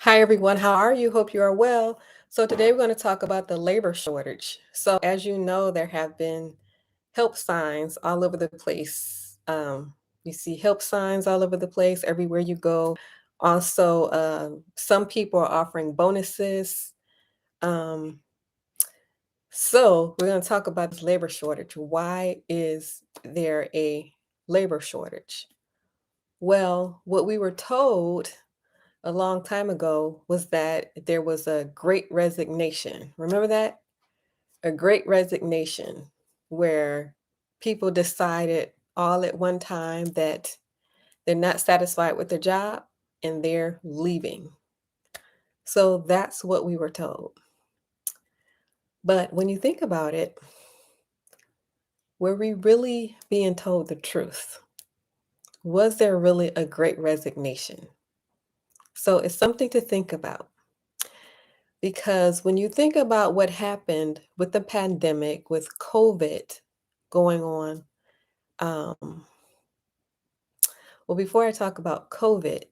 Hi, everyone. How are you? Hope you are well. So, today we're going to talk about the labor shortage. So, as you know, there have been help signs all over the place. You see help signs all over the place, everywhere you go. Also, some people are offering bonuses. Um, we're going to talk about this labor shortage. Why is there a labor shortage? Well, what we were told a long time ago was that there was a great resignation. Remember that? A great resignation where people decided all at one time that they're not satisfied with their job and they're leaving. So that's what we were told. But when you think about it, were we really being told the truth? Was there really a great resignation? So it's something to think about. Because when you think about what happened with the pandemic, with COVID going on, um, well, before I talk about COVID,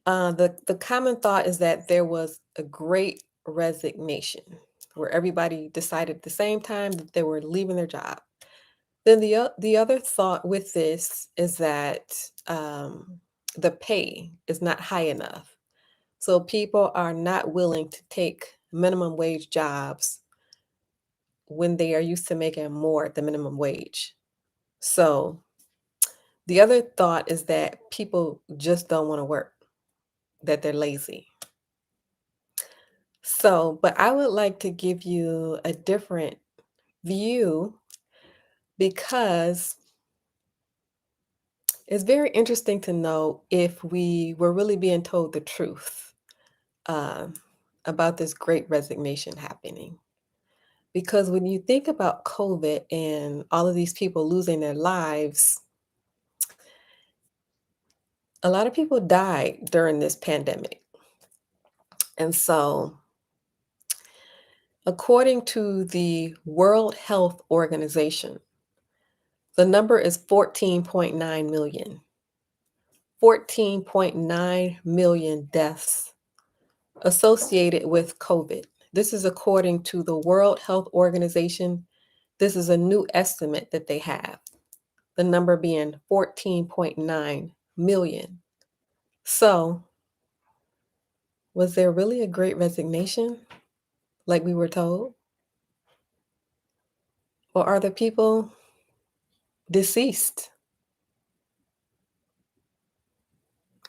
the common thought is that there was a great resignation where everybody decided at the same time that they were leaving their job. Then the other thought with this is that the pay is not high enough. So people are not willing to take minimum wage jobs when they are used to making more at the minimum wage. So the other thought is that people just don't want to work, that they're lazy. So, but I would like to give you a different view because it's very interesting to know if we were really being told the truth um, about this great resignation happening. Because when you think about COVID and all of these people losing their lives, a lot of people died during this pandemic. And so, according to the World Health Organization, the number is 14.9 million. 14.9 million deaths associated with COVID. This is according to the World Health Organization. This is a new estimate that they have, the number being 14.9 million. So, was there really a great resignation like we were told? Or are the people deceased?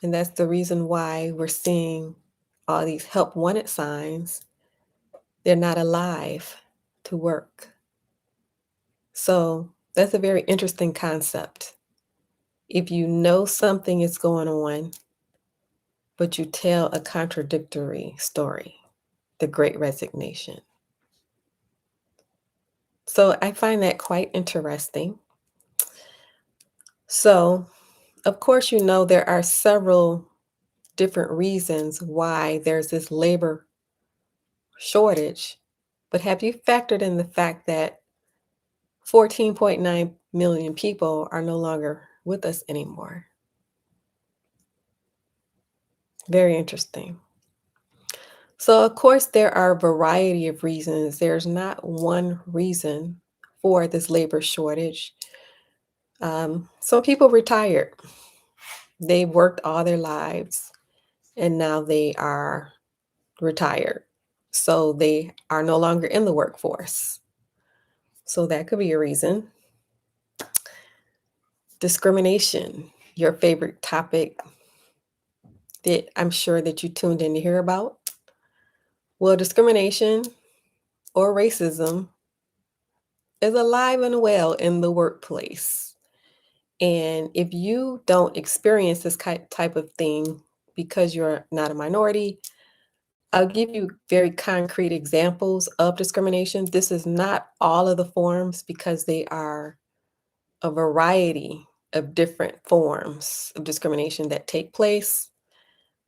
And that's the reason why we're seeing all these help wanted signs. They're not alive to work. So that's a very interesting concept. If you know something is going on, but you tell a contradictory story, the great resignation. So I find that quite interesting. So, of course, you know there are several different reasons why there's this labor shortage, but have you factored in the fact that 14.9 million people are no longer with us anymore? Very interesting. So, of course, there are a variety of reasons. There's not one reason for this labor shortage. Some people retired. They worked all their lives and now they are retired. So they are no longer in the workforce. So that could be a reason. Discrimination, your favorite topic that I'm sure that you tuned in to hear about. Well, discrimination or racism is alive and well in the workplace. And if you don't experience this type of thing because you're not a minority, I'll give you very concrete examples of discrimination. This is not all of the forms because they are a variety of different forms of discrimination that take place.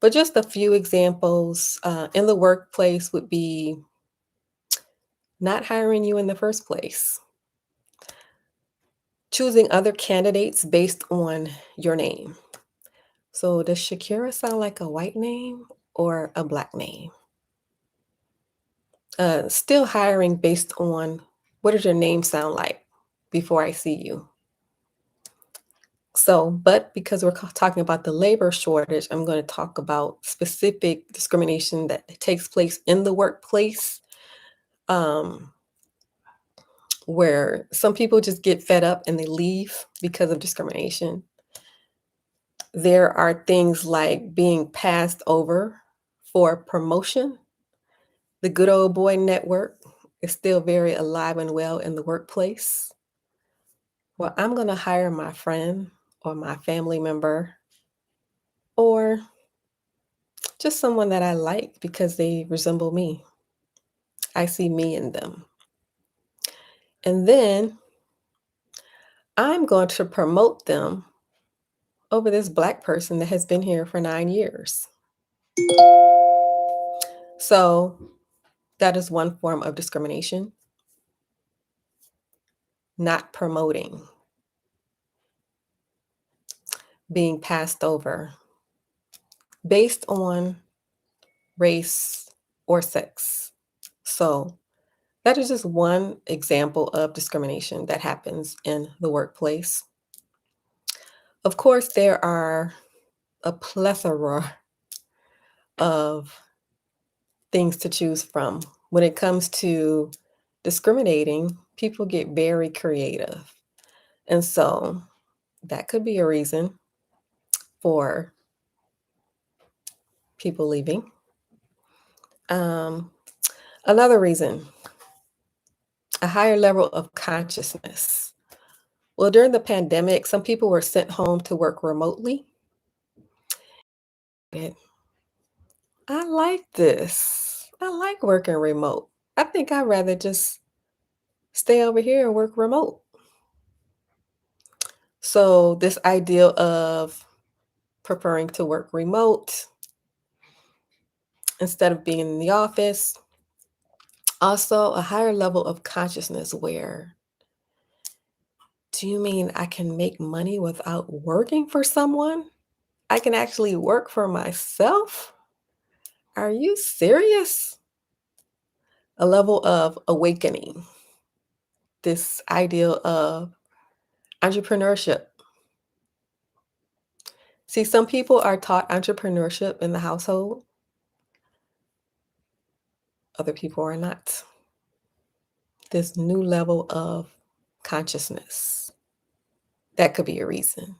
But just a few examples in the workplace would be not hiring you in the first place, choosing other candidates based on your name. So, does Shakira sound like a white name? or a Black name. Still hiring based on what does your name sound like before I see you. So, but because we're talking about the labor shortage, I'm going to talk about specific discrimination that takes place in the workplace, um, where some people just get fed up and they leave because of discrimination. There are things like being passed over for promotion. The good old boy network is still very alive and well in the workplace. Well, I'm going to hire my friend or my family member or just someone that I like because they resemble me. I see me in them. And then I'm going to promote them over this Black person that has been here for 9 years. So that is one form of discrimination, not promoting, being passed over based on race or sex. So that is just one example of discrimination that happens in the workplace. Of course, there are a plethora of things to choose from. When it comes to discriminating, people get very creative. And so that could be a reason for people leaving. Um, Another reason, a higher level of consciousness. Well, during the pandemic, some people were sent home to work remotely. And I like this. I like working remote. I think I'd rather just stay over here and work remote. So, this idea of preferring to work remote instead of being in the office, also a higher level of consciousness where do you mean I can make money without working for someone? I can actually work for myself? Are you serious? A level of awakening, this idea of entrepreneurship. See, some people are taught entrepreneurship in the household, other people are not. This new level of consciousness. That could be a reason.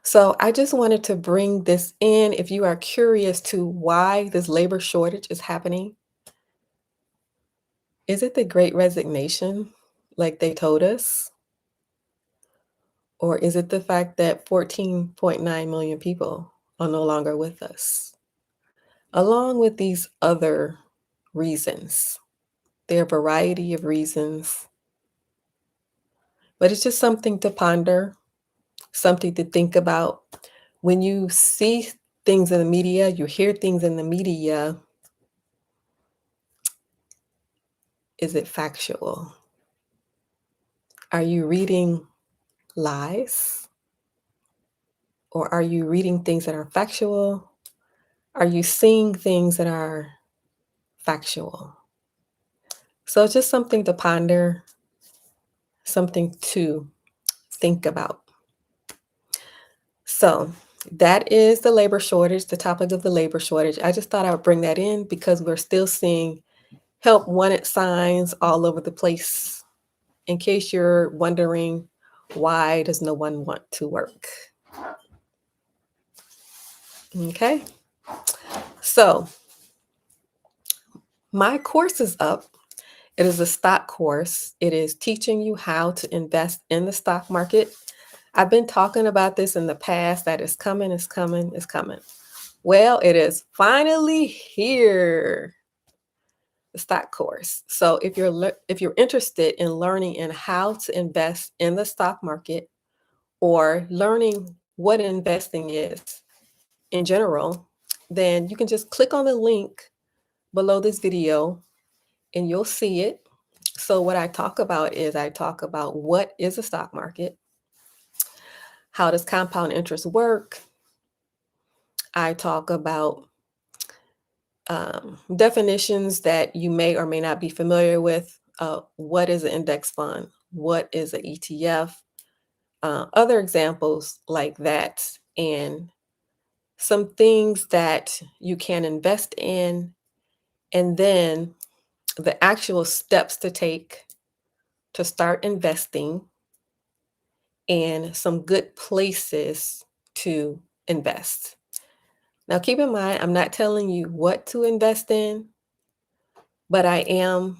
So I just wanted to bring this in if you are curious to why this labor shortage is happening. Is it the great resignation, like they told us? Or is it the fact that 14.9 million people are no longer with us? Along with these other reasons. There are a variety of reasons, but it's just something to ponder, something to think about. When you see things in the media, you hear things in the media, is it factual? Are you reading lies? Or are you reading things that are factual? Are you seeing things that are factual? So it's just something to ponder, something to think about. So that is the labor shortage, the topic of the labor shortage. I just thought I would bring that in because we're still seeing help wanted signs all over the place. In case you're wondering, why does no one want to work? Okay, so my course is up. It is a stock course. It is teaching you how to invest in the stock market. I've been talking about this in the past that is coming, is coming, is coming. Well, it is finally here, the stock course. So if you're interested in learning in how to invest in the stock market or learning what investing is in general, then you can just click on the link below this video and you'll see it. So what I talk about is I talk about what is a stock market, how does compound interest work. I talk about definitions that you may or may not be familiar with. What is an index fund? What is an ETF? Other examples like that, and some things that you can invest in, and then the actual steps to take to start investing, and some good places to invest. Now, keep in mind, I'm not telling you what to invest in, but I am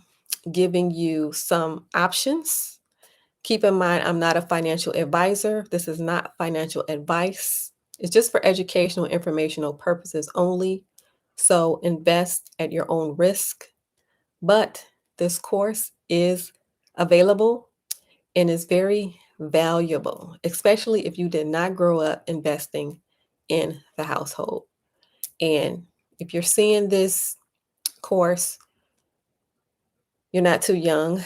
giving you some options. Keep in mind, I'm not a financial advisor. This is not financial advice. It's just for educational, informational purposes only. So invest at your own risk. But this course is available and is very valuable, especially if you did not grow up investing in the household. And if you're seeing this course, you're not too young.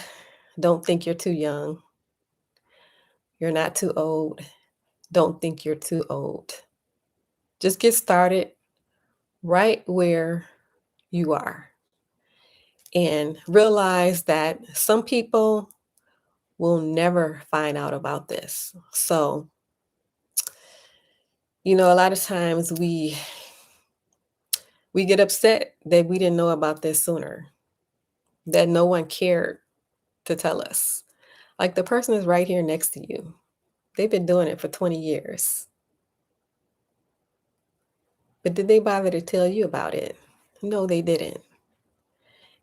Don't think you're too young. You're not too old. Don't think you're too old. Just get started right where you are and realize that some people will never find out about this. So, a lot of times we get upset that we didn't know about this sooner, that no one cared to tell us. Like the person is right here next to you. They've been doing it for 20 years. But did they bother to tell you about it? No, they didn't.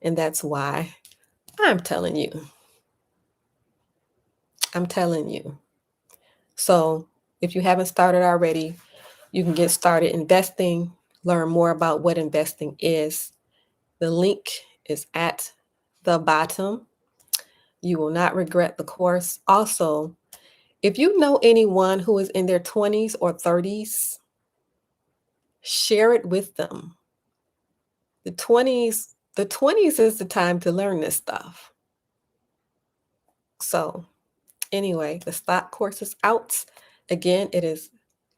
And that's why I'm telling you. I'm telling you. So if you haven't started already, you can get started investing, learn more about what investing is. The link is at the bottom. You will not regret the course. Also, if you know anyone who is in their 20s or 30s, share it with them. The 20s is the time to learn this stuff. So, anyway, the stock course is out. Again, it is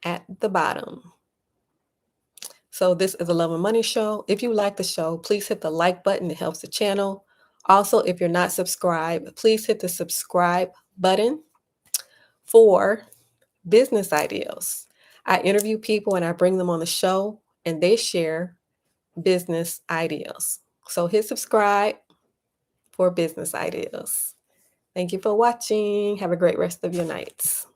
at the bottom. So this is a Love and Money show. If you like the show, please hit the like button. It helps the channel. Also, if you're not subscribed, please hit the subscribe button for business ideas. I interview people and I bring them on the show and they share business ideas. So hit subscribe for business ideas. Thank you for watching. Have a great rest of your nights.